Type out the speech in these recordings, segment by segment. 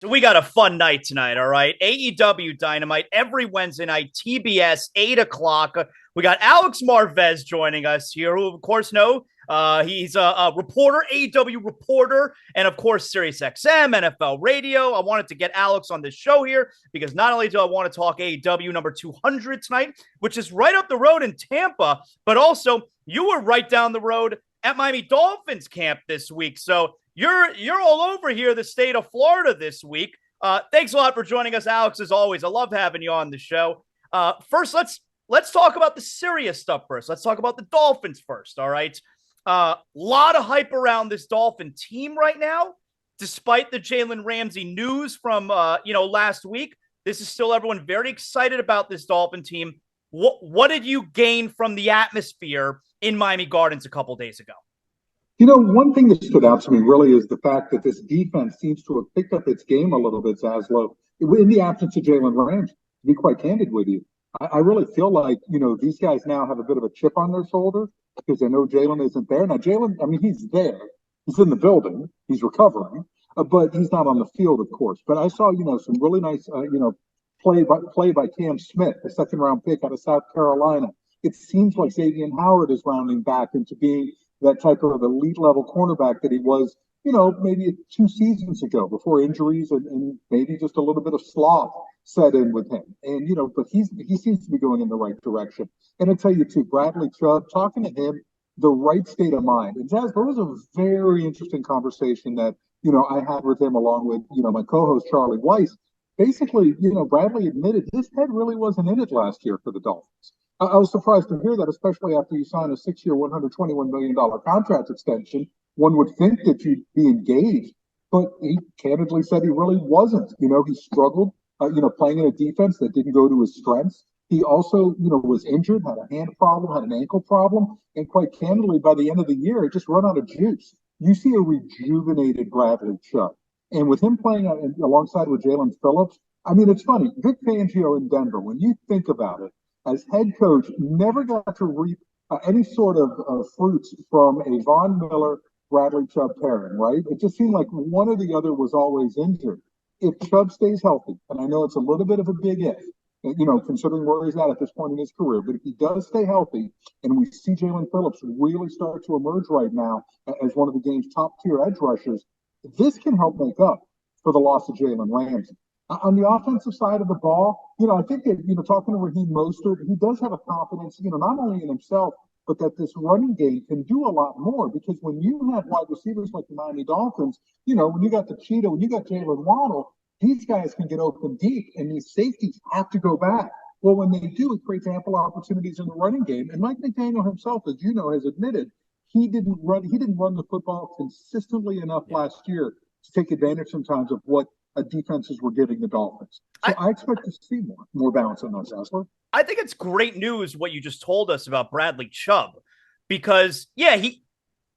We got a fun night tonight, all right? AEW Dynamite every Wednesday night, TBS, 8 o'clock. We got Alex Marvez joining us here, who, of course, know he's a reporter, AEW reporter, and, of course, SiriusXM, NFL Radio. I wanted to get Alex on this show here because not only do I want to talk AEW number 200 tonight, which is right up the road in Tampa, but also you were right down the road at Miami Dolphins Camp this week. So you're all over here, the state of Florida this week. Thanks a lot for joining us, Alex. As always, I love having you on the show. First, let's talk about the serious stuff first. Let's talk about the Dolphins first. All right, lot of hype around this Dolphin team right now, despite the Jalen Ramsey news from last week. This is still everyone very excited about this Dolphin team. What did you gain from the atmosphere in Miami Gardens a couple days ago? One thing that stood out to me really is the fact that this defense seems to have picked up its game a little bit, ZASLOW, in the absence of Jalen Ramsey. To be quite candid with you, I really feel like, these guys now have a bit of a chip on their shoulder because they know Jalen isn't there. Now, Jalen, he's there. He's in the building. He's recovering, but he's not on the field, of course. But I saw, some really nice, play by Cam Smith, the second-round pick out of South Carolina. It seems like Xavier Howard is rounding back into being that type of elite level cornerback that he was, maybe 2 seasons ago before injuries and maybe just a little bit of sloth set in with him. And, but he seems to be going in the right direction. And I tell you too, Bradley Chubb, talking to him, the right state of mind. And Jazz, there was a very interesting conversation that, I had with him along with, my co-host Charlie Weiss. Basically, Bradley admitted his head really wasn't in it last year for the Dolphins. I was surprised to hear that, especially after you sign a 6-year, $121 million contract extension. One would think that you'd be engaged, but he candidly said he really wasn't. He struggled, playing in a defense that didn't go to his strengths. He also, was injured, had a hand problem, had an ankle problem, and quite candidly, by the end of the year, it just run out of juice. You see a rejuvenated Bradley Chubb. And with him playing alongside with Jalen Phillips, it's funny. Vic Fangio in Denver, when you think about it, as head coach, never got to reap any sort of fruits from a Von Miller, Bradley Chubb pairing, right? It just seemed like one or the other was always injured. If Chubb stays healthy, and I know it's a little bit of a big if, considering where he's at this point in his career, but if he does stay healthy, and we see Jalen Phillips really start to emerge right now as one of the game's top-tier edge rushers, this can help make up for the loss of Jalen Ramsey. On the offensive side of the ball, I think that, talking to Raheem Mostert, he does have a confidence, not only in himself, but that this running game can do a lot more. Because when you have wide receivers like the Miami Dolphins, when you got the Cheetah, when you got Jalen Waddle, these guys can get open deep, and these safeties have to go back. Well, when they do, it creates ample opportunities in the running game. And Mike McDaniel himself, as you know, has admitted he didn't run the football consistently enough last year to take advantage sometimes of what defenses were giving the Dolphins. So I expect to see more balance on those, Asler. I think it's great news what you just told us about Bradley Chubb, because he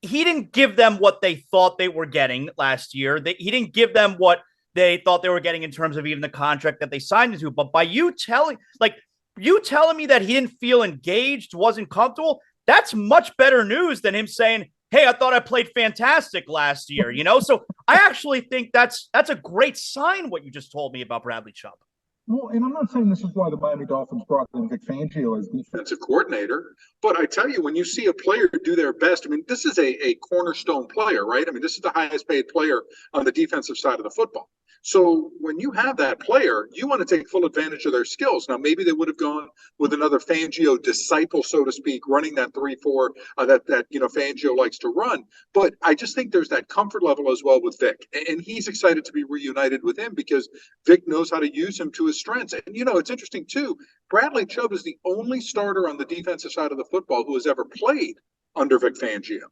didn't give them what they thought they were getting last year. He didn't give them what they thought they were getting in terms of even the contract that they signed into. But by you telling me that he didn't feel engaged, wasn't comfortable, that's much better news than him saying, hey, I thought I played fantastic last year, So I actually think that's a great sign what you just told me about Bradley Chubb. Well, and I'm not saying this is why the Miami Dolphins brought in Vic Fangio as defensive coordinator, but I tell you, when you see a player do their best, this is a cornerstone player, right? This is the highest paid player on the defensive side of the football. So when you have that player, you want to take full advantage of their skills. Now, maybe they would have gone with another Fangio disciple, so to speak, running that 3-4 that Fangio likes to run. But I just think there's that comfort level as well with Vic. And he's excited to be reunited with him because Vic knows how to use him to his strengths. And, it's interesting, too. Bradley Chubb is the only starter on the defensive side of the football who has ever played under Vic Fangio.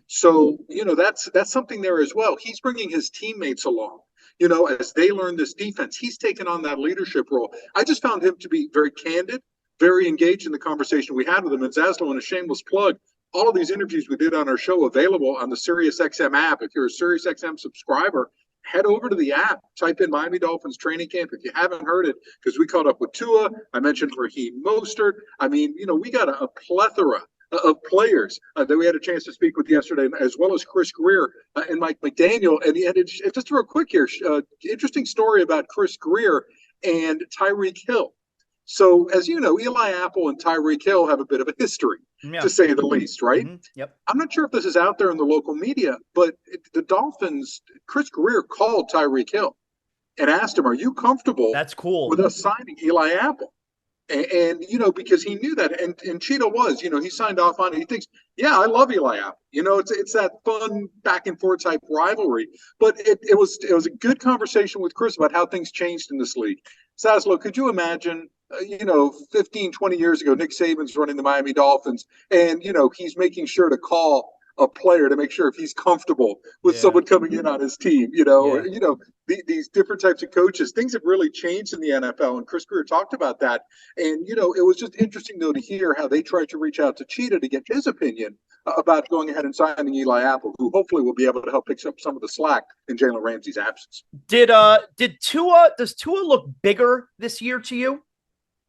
So, that's something there as well. He's bringing his teammates along. As they learn this defense, he's taken on that leadership role. I just found him to be very candid, very engaged in the conversation we had with him. And ZASLOW, and a shameless plug, all of these interviews we did on our show available on the SiriusXM app. If you're a SiriusXM subscriber, head over to the app, type in Miami Dolphins training camp if you haven't heard it, because we caught up with Tua. I mentioned Raheem Mostert. We got a plethora of players that we had a chance to speak with yesterday, as well as Chris Greer and Mike McDaniel. And just real quick here, interesting story about Chris Greer and Tyreek Hill. So, as you know, Eli Apple and Tyreek Hill have a bit of a history, to say the least, right? Yep. I'm not sure if this is out there in the local media, but the Dolphins, Chris Greer called Tyreek Hill and asked him, "Are you comfortable That's cool with us signing Eli Apple?" And because he knew that, and Cheetah was, he signed off on it. He thinks, yeah, I love Eli Apple. It's that fun back and forth type rivalry. But it was a good conversation with Chris about how things changed in this league. Zaslow, could you imagine, 15, 20 years ago, Nick Saban's running the Miami Dolphins, and he's making sure to call a player to make sure if he's comfortable with someone coming in on his team, or these different types of coaches. Things have really changed in the NFL, and Chris Greer talked about that. And it was just interesting though to hear how they tried to reach out to Cheetah to get his opinion about going ahead and signing Eli Apple, who hopefully will be able to help pick up some of the slack in Jalen Ramsey's absence. Does Tua look bigger this year to you?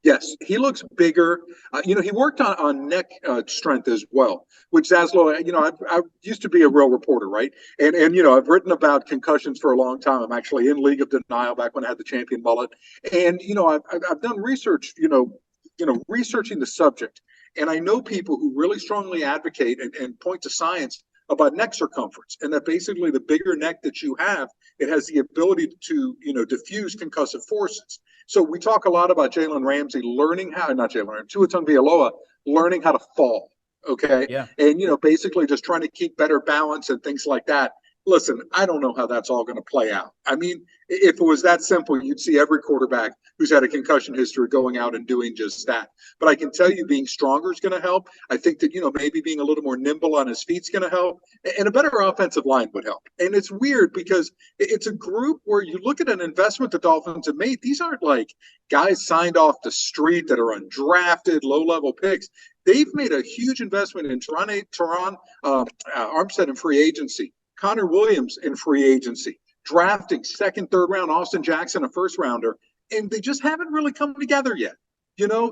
Yes, he looks bigger. He worked on neck strength as well, which Zaslow, I used to be a real reporter, right? And I've written about concussions for a long time. I'm actually in League of Denial back when I had the champion mullet. And, I've done research, researching the subject. And I know people who really strongly advocate and point to science about neck circumference, and that basically the bigger neck that you have, it has the ability to, diffuse concussive forces. So we talk a lot about Tua Tagovailoa learning how to fall, okay? Yeah. And, basically just trying to keep better balance and things like that. Listen, I don't know how that's all going to play out. I mean, if it was that simple, you'd see every quarterback who's had a concussion history going out and doing just that. But I can tell you being stronger is going to help. I think that, maybe being a little more nimble on his feet is going to help. And a better offensive line would help. And it's weird because it's a group where you look at an investment the Dolphins have made. These aren't like guys signed off the street that are undrafted, low-level picks. They've made a huge investment in Teron Armstead in free agency. Connor Williams in free agency, drafting second, third round, Austin Jackson, a first rounder, and they just haven't really come together yet.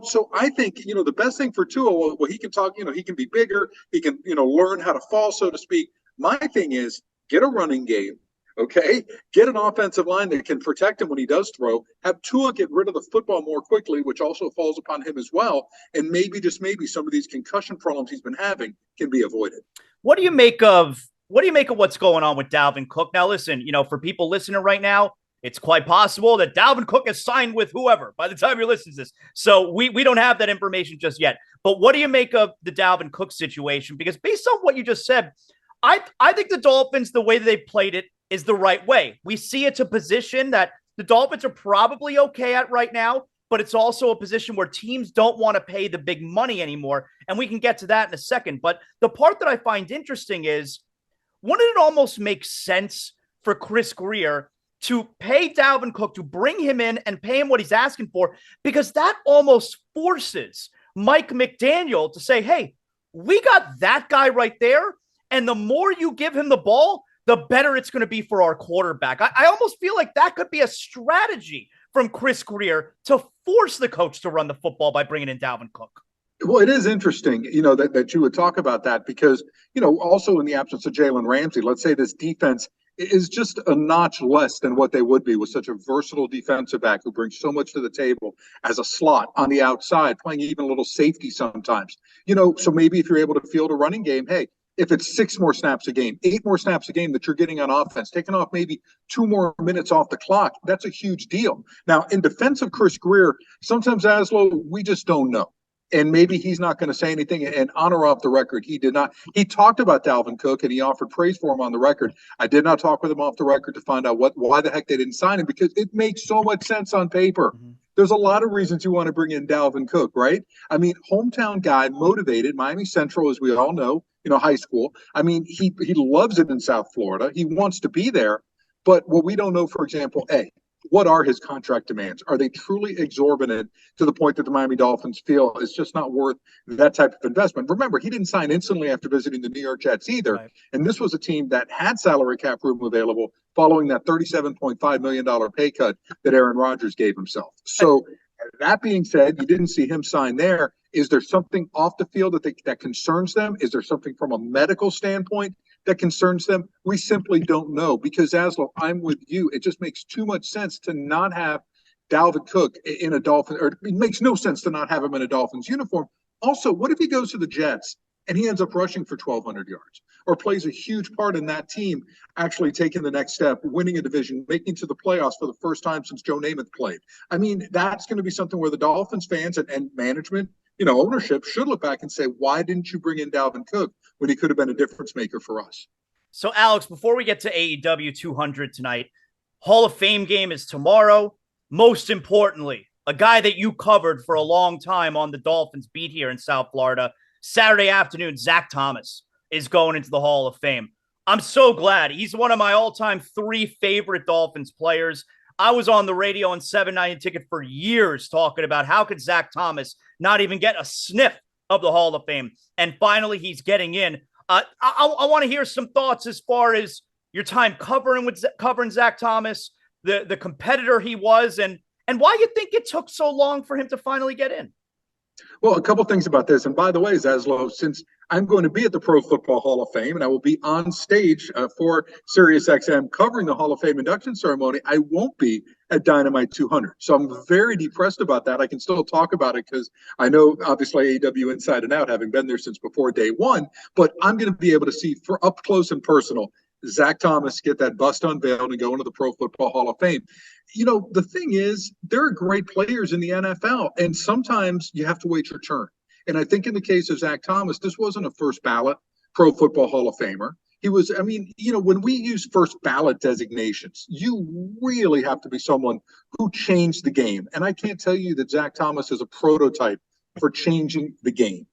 So I think, the best thing for Tua, well, he can talk, he can be bigger, he can, learn how to fall, so to speak. My thing is get a running game, okay? Get an offensive line that can protect him when he does throw, have Tua get rid of the football more quickly, which also falls upon him as well, and maybe, just maybe, some of these concussion problems he's been having can be avoided. What do you make of what's going on with Dalvin Cook? Now, listen, for people listening right now, it's quite possible that Dalvin Cook has signed with whoever by the time you're listening to this. So we don't have that information just yet. But what do you make of the Dalvin Cook situation? Because based on what you just said, I think the Dolphins, the way that they played it is the right way. We see it's a position that the Dolphins are probably okay at right now, but it's also a position where teams don't want to pay the big money anymore. And we can get to that in a second. But the part that I find interesting is, wouldn't it almost make sense for Chris Greer to pay Dalvin Cook, to bring him in and pay him what he's asking for? Because that almost forces Mike McDaniel to say, hey, we got that guy right there, and the more you give him the ball, the better it's going to be for our quarterback. I almost feel like that could be a strategy from Chris Greer to force the coach to run the football by bringing in Dalvin Cook. Well, it is interesting, that you would talk about that because, also in the absence of Jalen Ramsey, let's say this defense is just a notch less than what they would be with such a versatile defensive back who brings so much to the table as a slot on the outside, playing even a little safety sometimes. So maybe if you're able to field a running game, hey, if it's 6 more snaps a game, 8 more snaps a game that you're getting on offense, taking off maybe 2 more minutes off the clock, that's a huge deal. Now, in defense of Chris Greer, sometimes, Zaslow, we just don't know. And maybe he's not going to say anything, and honor off the record, he did not. He talked about Dalvin Cook and he offered praise for him on the record. I did not talk with him off the record to find out why the heck they didn't sign him, because it makes so much sense on paper. Mm-hmm. There's a lot of reasons you want to bring in Dalvin Cook, right? I mean, hometown guy, motivated, Miami Central, as we all know, high school. I mean, he loves it in South Florida. He wants to be there. But what we don't know, for example, what are his contract demands? Are they truly exorbitant to the point that the Miami Dolphins feel it's just not worth that type of investment? Remember, he didn't sign instantly after visiting the New York Jets either. Right. And this was a team that had salary cap room available following that $37.5 million pay cut that Aaron Rodgers gave himself. So That being said, you didn't see him sign there. Is there something off the field that concerns them? Is there something from a medical standpoint that concerns them? We simply don't know because, Zaslow, I'm with you. It just makes too much sense to not have Dalvin Cook in a Dolphin, or it makes no sense to not have him in a Dolphins uniform. Also, what if he goes to the Jets and he ends up rushing for 1,200 yards or plays a huge part in that team actually taking the next step, winning a division, making it to the playoffs for the first time since Joe Namath played? I mean, that's going to be something where the Dolphins fans and management, ownership should look back and say, why didn't you bring in Dalvin Cook when he could have been a difference maker for us? So, Alex, before we get to AEW 200 tonight, Hall of Fame game is tomorrow. Most importantly, a guy that you covered for a long time on the Dolphins beat here in South Florida, Saturday afternoon, Zach Thomas is going into the Hall of Fame. I'm so glad. He's one of my all-time 3 favorite Dolphins players. I was on the radio on 790 Ticket for years talking about how could Zach Thomas not even get a sniff of the Hall of Fame. And finally, he's getting in. I want to hear some thoughts as far as your time covering Zach Thomas, the competitor he was, and why you think it took so long for him to finally get in. Well, a couple things about this. And by the way, Zaslow, since I'm going to be at the Pro Football Hall of Fame and I will be on stage for SiriusXM covering the Hall of Fame induction ceremony, I won't be at Dynamite 200. So I'm very depressed about that. I can still talk about it because I know, obviously, AEW inside and out, having been there since before day one. But I'm going to be able to see for up close and personal Zach Thomas get that bust unveiled and go into the Pro Football Hall of Fame. The thing is, there are great players in the NFL, and sometimes you have to wait your turn. And I think in the case of Zach Thomas, this wasn't a first ballot Pro Football Hall of Famer. He was, when we use first ballot designations, you really have to be someone who changed the game. And I can't tell you that Zach Thomas is a prototype for changing the game.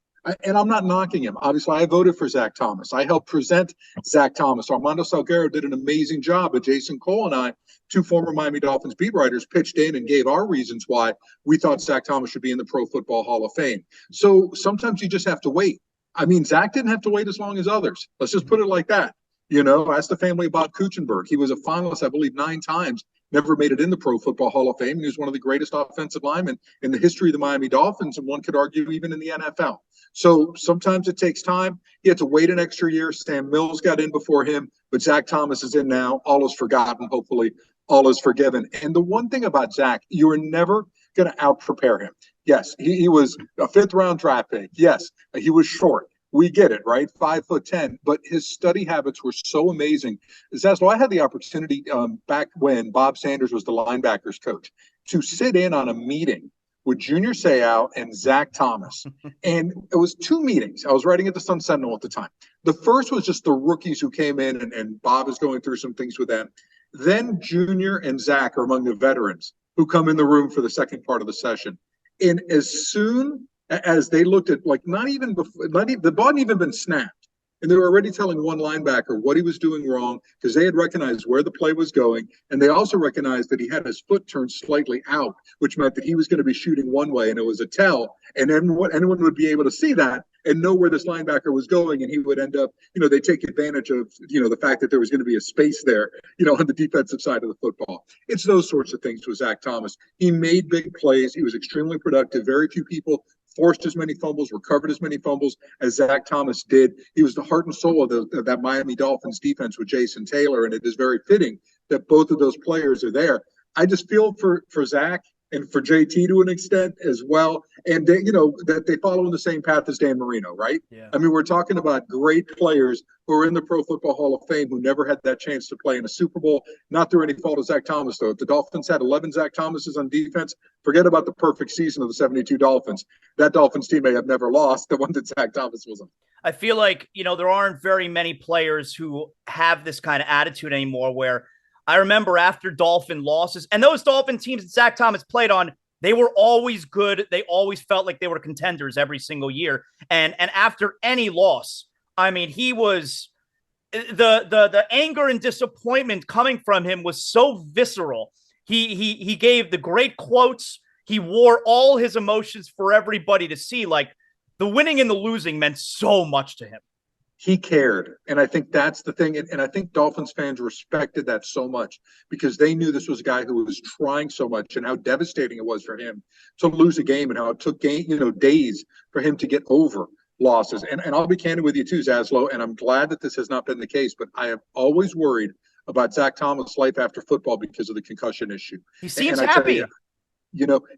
And I'm not knocking him. Obviously, I voted for Zach Thomas. I helped present Zach Thomas. Armando Salguero did an amazing job. But Jason Cole and I, 2 former Miami Dolphins beat writers, pitched in and gave our reasons why we thought Zach Thomas should be in the Pro Football Hall of Fame. So sometimes you just have to wait. I mean, Zach didn't have to wait as long as others. Let's just put it like that. Ask the family about Kuchenberg. He was a finalist, I believe, 9 times. Never made it in the Pro Football Hall of Fame. And he was one of the greatest offensive linemen in the history of the Miami Dolphins, and one could argue even in the NFL. So sometimes it takes time. He had to wait an extra year. Sam Mills got in before him, but Zach Thomas is in now. All is forgotten. Hopefully, all is forgiven. And the one thing about Zach, you are never going to out-prepare him. Yes, he was a 5th-round draft pick. Yes, he was short. We get it, right? 5'10", but his study habits were so amazing. Zaslow, I had the opportunity back when Bob Sanders was the linebackers coach to sit in on a meeting with Junior Seau and Zach Thomas. And it was 2 meetings. I was writing at the Sun Sentinel at the time. The first was just the rookies who came in, and Bob is going through some things with them. Then Junior and Zach are among the veterans who come in the room for the second part of the session. And as soon as they looked at, the ball hadn't even been snapped, and they were already telling one linebacker what he was doing wrong because they had recognized where the play was going, and they also recognized that he had his foot turned slightly out, which meant that he was going to be shooting one way, and it was a tell, and then anyone would be able to see that and know where this linebacker was going, and he would end up, they take advantage of, the fact that there was going to be a space there, on the defensive side of the football. It's those sorts of things with Zach Thomas. He made big plays. He was extremely productive. Very few people forced as many fumbles, recovered as many fumbles as Zach Thomas did. He was the heart and soul of that Miami Dolphins defense with Jason Taylor, and it is very fitting that both of those players are there. I just feel for Zach and for JT to an extent as well, and that they follow in the same path as Dan Marino, right? Yeah. I mean, we're talking about great players who are in the Pro Football Hall of Fame who never had that chance to play in a Super Bowl, not through any fault of Zach Thomas, though. If the Dolphins had 11 Zach Thomases on defense, forget about the perfect season of the 72 Dolphins. That Dolphins team may have never lost, the one that Zach Thomas was on. I feel like, there aren't very many players who have this kind of attitude anymore, where I remember after Dolphin losses, and those Dolphin teams that Zach Thomas played on, they were always good. They always felt like they were contenders every single year. And after any loss, I mean, he was the anger and disappointment coming from him was so visceral. He gave the great quotes. He wore all his emotions for everybody to see. Like, the winning and the losing meant so much to him. he cared. And I think that's the thing. And I think Dolphins fans respected that so much because they knew this was a guy who was trying so much and how devastating it was for him to lose a game and how it took days for him to get over losses. And I'll be candid with you too, Zaslow, and I'm glad that this has not been the case, but I have always worried about Zach Thomas' life after football because of the concussion issue. He seems and happy.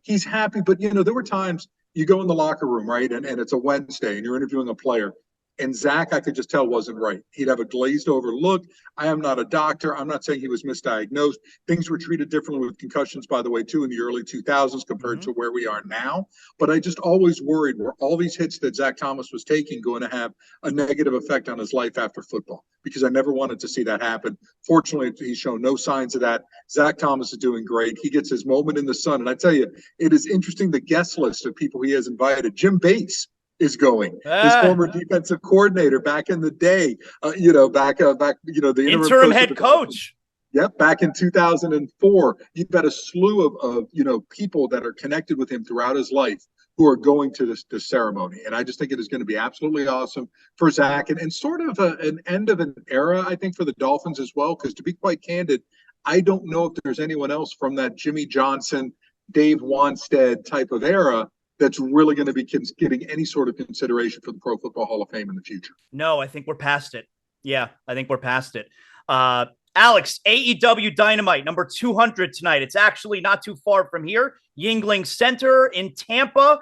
He's happy, but there were times you go in the locker room, right? And it's a Wednesday and you're interviewing a player. And Zach, I could just tell, wasn't right. He'd have a glazed over look. I am not a doctor. I'm not saying he was misdiagnosed. Things were treated differently with concussions, by the way, too, in the early 2000s compared to where we are now. But I just always worried, were all these hits that Zach Thomas was taking going to have a negative effect on his life after football? Because I never wanted to see that happen. Fortunately, he's shown no signs of that. Zach Thomas is doing great. He gets his moment in the sun. And I tell you, it is interesting, the guest list of people he has invited. Jim Bates is going. His former defensive coordinator back in the day, the interim head coach. Yep, back in 2004. You've got a slew of people that are connected with him throughout his life who are going to this ceremony. And I just think it is going to be absolutely awesome for Zach and sort of an end of an era, I think, for the Dolphins as well. Because to be quite candid, I don't know if there's anyone else from that Jimmy Johnson, Dave Wanstead type of era that's really going to be getting any sort of consideration for the Pro Football Hall of Fame in the future. No, I think we're past it. Yeah, I think we're past it. Alex, AEW Dynamite, number 200 tonight. It's actually not too far from here. Yingling Center in Tampa.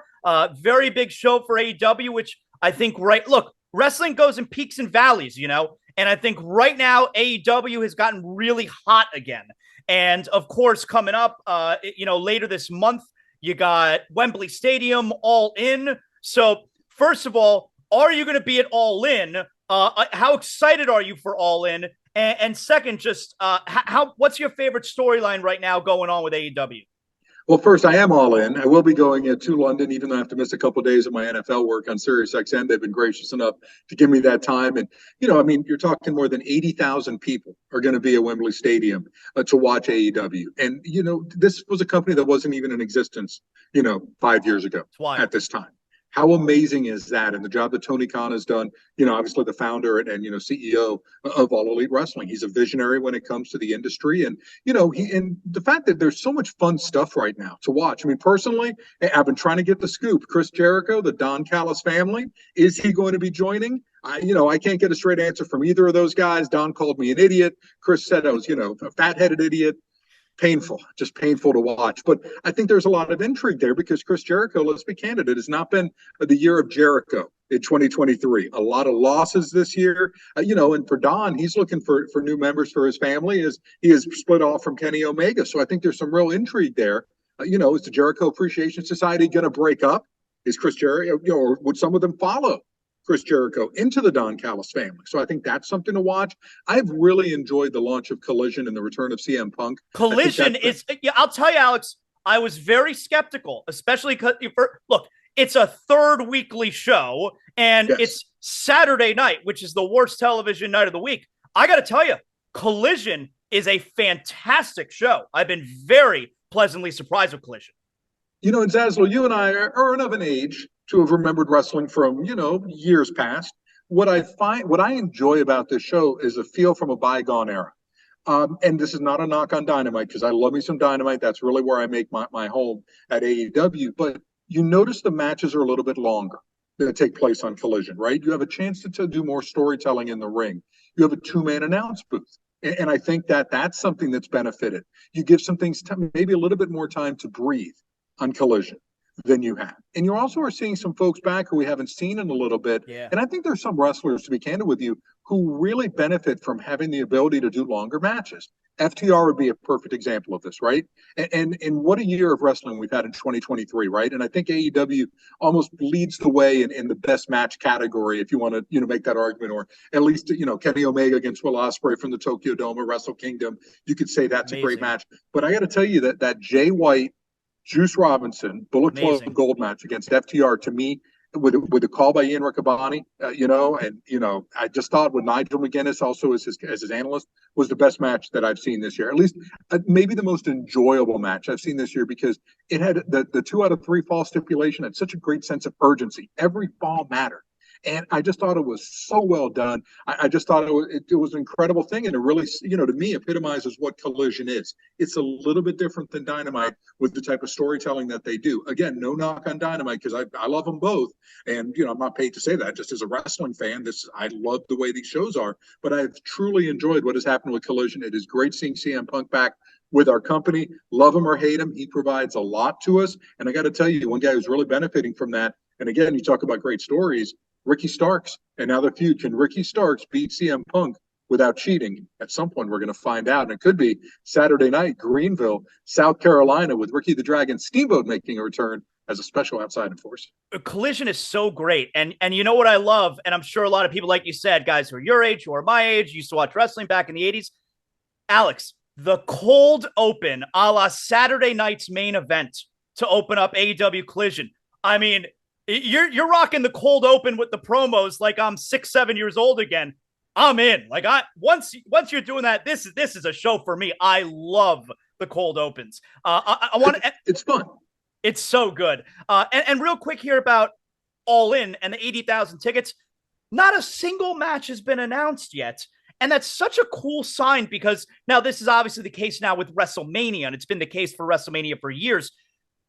Very big show for AEW, which I think, look, wrestling goes in peaks and valleys, and I think right now AEW has gotten really hot again. And of course, coming up, later this month, you got Wembley Stadium, All In. So first of all, are you going to be at All In? How excited are you for All In? And second, just what's your favorite storyline right now going on with AEW? Well, first, I am all in. I will be going to London, even though I have to miss a couple of days of my NFL work on SiriusXM. They've been gracious enough to give me that time. And, you're talking more than 80,000 people are going to be at Wembley Stadium to watch AEW. And, this was a company that wasn't even in existence, 5 years ago at this time. How amazing is that? And the job that Tony Khan has done, obviously the founder and CEO of All Elite Wrestling. He's a visionary when it comes to the industry. And, and the fact that there's so much fun stuff right now to watch. I mean, personally, I've been trying to get the scoop. Chris Jericho, the Don Callis family, is he going to be joining? I can't get a straight answer from either of those guys. Don called me an idiot. Chris said I was, a fat-headed idiot. Just painful to watch. But I think there's a lot of intrigue there because Chris Jericho, let's be candid, it has not been the year of Jericho in 2023. A lot of losses this year, and for Don, he's looking for new members for his family as he is split off from Kenny Omega. So I think there's some real intrigue there. Is the Jericho Appreciation Society going to break up? Is Chris Jericho, or would some of them follow Chris Jericho into the Don Callis family? So I think that's something to watch. I've really enjoyed the launch of Collision and the return of CM Punk. Collision I'll tell you, Alex, I was very skeptical, especially because, look, it's a third weekly show and it's Saturday night, which is the worst television night of the week. I got to tell you, Collision is a fantastic show. I've been very pleasantly surprised with Collision. And Zaslow, you and I are of an age to have remembered wrestling from, years past. What I enjoy about this show is a feel from a bygone era. And this is not a knock on Dynamite because I love me some Dynamite. That's really where I make my home at AEW. But you notice the matches are a little bit longer that take place on Collision, right? You have a chance to do more storytelling in the ring. You have a two-man announce booth. And I think that's something that's benefited. You give some things maybe a little bit more time to breathe on Collision than you have. And you also are seeing some folks back who we haven't seen in a little bit. Yeah. And I think there's some wrestlers, to be candid with you, who really benefit from having the ability to do longer matches. FTR would be a perfect example of this, right? And what a year of wrestling we've had in 2023, right? And I think AEW almost leads the way in the best match category, if you want to, make that argument, or at least, Kenny Omega against Will Ospreay from the Tokyo Dome or Wrestle Kingdom. You could say that's Amazing. A great match. But I got to tell you that Jay White, Juice Robinson, Bullet Club Gold match against FTR, to me, with a call by Ian Riccaboni, I just thought with Nigel McGuinness also as his analyst was the best match that I've seen this year. At least maybe the most enjoyable match I've seen this year because it had the 2 out of 3 fall stipulation had such a great sense of urgency. Every fall mattered. And I just thought it was so well done. I just thought it was an incredible thing. And it really, to me, epitomizes what Collision is. It's a little bit different than Dynamite with the type of storytelling that they do. Again, no knock on Dynamite because I love them both. And, I'm not paid to say that. Just as a wrestling fan, I love the way these shows are. But I've truly enjoyed what has happened with Collision. It is great seeing CM Punk back with our company. Love him or hate him, he provides a lot to us. And I got to tell you, one guy who's really benefiting from that, and again, you talk about great stories, Ricky Starks. And now the feud, can Ricky Starks beat CM Punk without cheating? At some point, we're going to find out. And it could be Saturday night, Greenville, South Carolina, with Ricky the Dragon Steamboat making a return as a special outside enforcer. Collision is so great. And you know what I love? And I'm sure a lot of people, like you said, guys who are your age, who are my age, used to watch wrestling back in the 80s. Alex, the cold open a la Saturday night's main event to open up AEW Collision. I mean, you're rocking the cold open with the promos like I'm 6, 7 years old again. I'm in. Like once you're doing that, this is a show for me. I love the cold opens. I want to. It's fun. It's so good. And real quick here about All In and the 80,000 tickets. Not a single match has been announced yet. And that's such a cool sign because now this is obviously the case now with WrestleMania, and it's been the case for WrestleMania for years.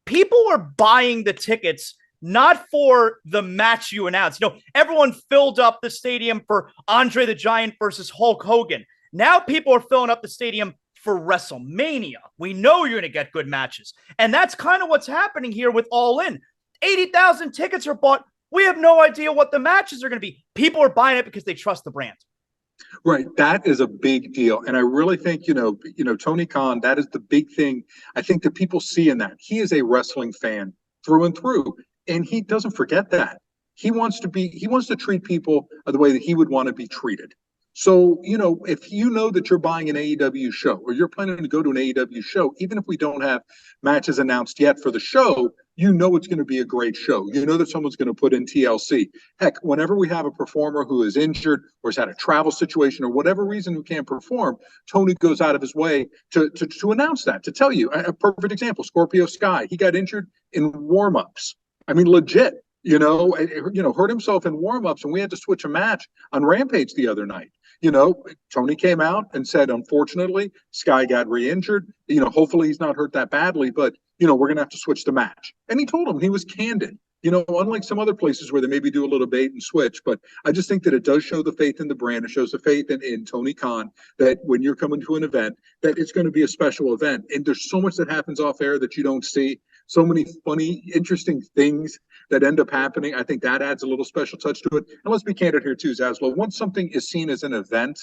People are buying the tickets not for the match you announced. Everyone filled up the stadium for Andre the Giant versus Hulk Hogan. Now people are filling up the stadium for WrestleMania. We know you're going to get good matches. And that's kind of what's happening here with All In. 80,000 tickets are bought. We have no idea what the matches are going to be. People are buying it because they trust the brand. Right. That is a big deal. And I really think, Tony Khan, that is the big thing I think that people see in that. He is a wrestling fan through and through. And he doesn't forget that. He wants to treat people the way that he would want to be treated. So, if you know that you're buying an AEW show or you're planning to go to an AEW show, even if we don't have matches announced yet for the show, it's going to be a great show. That someone's going to put in TLC. Heck, whenever we have a performer who is injured or has had a travel situation or whatever reason who can't perform, Tony goes out of his way to announce that, to tell you. A perfect example, Scorpio Sky. He got injured in warm-ups. I mean, legit, hurt himself in warm-ups, and we had to switch a match on Rampage the other night. Tony came out and said, unfortunately, Sky got re-injured. Hopefully he's not hurt that badly, but, we're going to have to switch the match. And he told him, he was candid, unlike some other places where they maybe do a little bait and switch. But I just think that it does show the faith in the brand. It shows the faith in Tony Khan that when you're coming to an event, that it's going to be a special event. And there's so much that happens off air that you don't see. So many funny, interesting things that end up happening. I think that adds a little special touch to it. And let's be candid here too, Zaslow. Once something is seen as an event,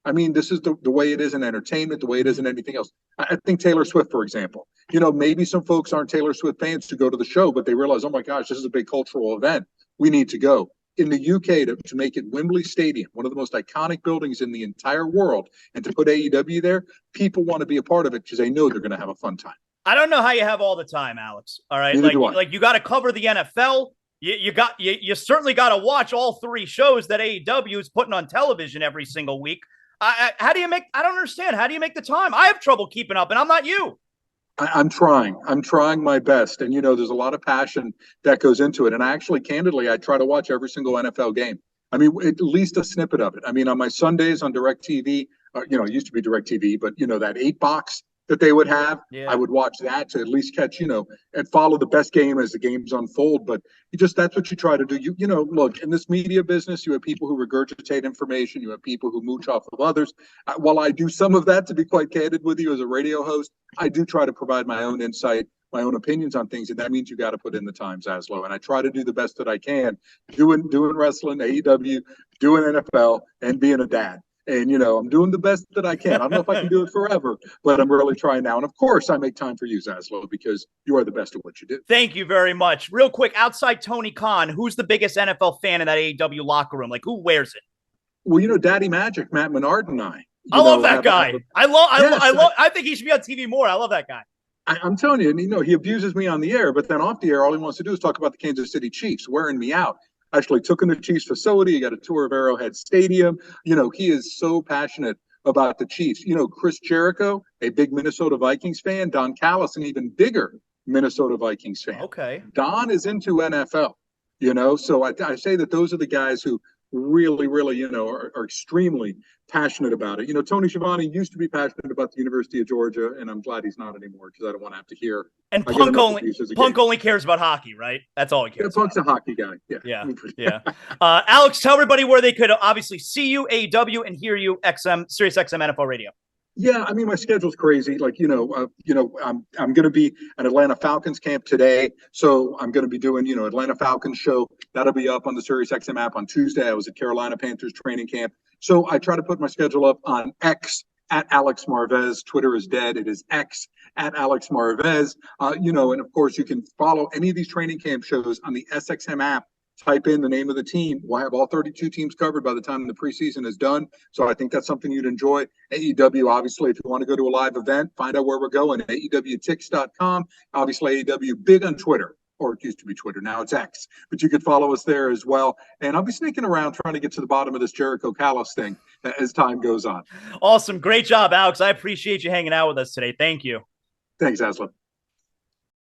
I mean, this is the way it is in entertainment, the way it is in anything else. I think Taylor Swift, for example, maybe some folks aren't Taylor Swift fans to go to the show, but they realize, oh my gosh, this is a big cultural event. We need to go. In the UK, to make it Wembley Stadium, one of the most iconic buildings in the entire world, and to put AEW there, people want to be a part of it because they know they're going to have a fun time. I don't know how you have all the time, Alex. All right. Like you got to cover the NFL. You certainly got to watch all 3 shows that AEW is putting on television every single week. I don't understand. How do you make the time? I have trouble keeping up, and I'm not you. I'm trying my best. And, there's a lot of passion that goes into it. And candidly, I try to watch every single NFL game. I mean, at least a snippet of it. I mean, on my Sundays on DirecTV, it used to be DirecTV, but, that 8-box that they would have, I would watch that to at least catch, and follow the best game as the games unfold. But that's what you try to do. Look, in this media business, you have people who regurgitate information. You have people who mooch off of others. While I do some of that, to be quite candid with you as a radio host, I do try to provide my own insight, my own opinions on things. And that means you got to put in the time, Zaslow. And I try to do the best that I can, doing wrestling, AEW, doing NFL, and being a dad. And, I'm doing the best that I can. I don't know if I can do it forever, but I'm really trying now. And, of course, I make time for you, Zaslow, because you are the best at what you do. Thank you very much. Real quick, outside Tony Khan, who's the biggest NFL fan in that AEW locker room? Like, who wears it? Well, Daddy Magic, Matt Menard, and I. I love that guy. I think he should be on TV more. I love that guy. I'm telling you, and, he abuses me on the air, but then off the air, all he wants to do is talk about the Kansas City Chiefs, wearing me out. Actually took him to Chiefs facility. He got a tour of Arrowhead Stadium. He is so passionate about the Chiefs. Chris Jericho, a big Minnesota Vikings fan. Don Callis, an even bigger Minnesota Vikings fan. Okay. Don is into NFL. So I say that those are the guys who really, really, are extremely passionate about it. Tony Schiavone used to be passionate about the University of Georgia, and I'm glad he's not anymore because I don't want to have to hear. And I get Punk enough only abuse as a Punk game. only cares about hockey, right? That's all he cares Punk's about. a hockey guy. Yeah. Alex, tell everybody where they could obviously see you, AEW, and hear you, SiriusXM NFL Radio. Yeah, I mean, my schedule's crazy. Like, I'm going to be at Atlanta Falcons camp today. So I'm going to be doing, Atlanta Falcons show. That'll be up on the SiriusXM app on Tuesday. I was at Carolina Panthers training camp. So I try to put my schedule up on X at Alex Marvez. Twitter is dead. It is X at Alex Marvez. And of course, you can follow any of these training camp shows on the SXM app. Type in the name of the team. We'll have all 32 teams covered by the time the preseason is done. So I think that's something you'd enjoy. AEW, obviously, if you want to go to a live event, find out where we're going, AEWTix.com. Obviously, AEW big on Twitter, or it used to be Twitter. Now it's X. But you could follow us there as well. And I'll be sneaking around trying to get to the bottom of this Jericho Callis thing as time goes on. Awesome. Great job, Alex. I appreciate you hanging out with us today. Thank you. Thanks, Aslan.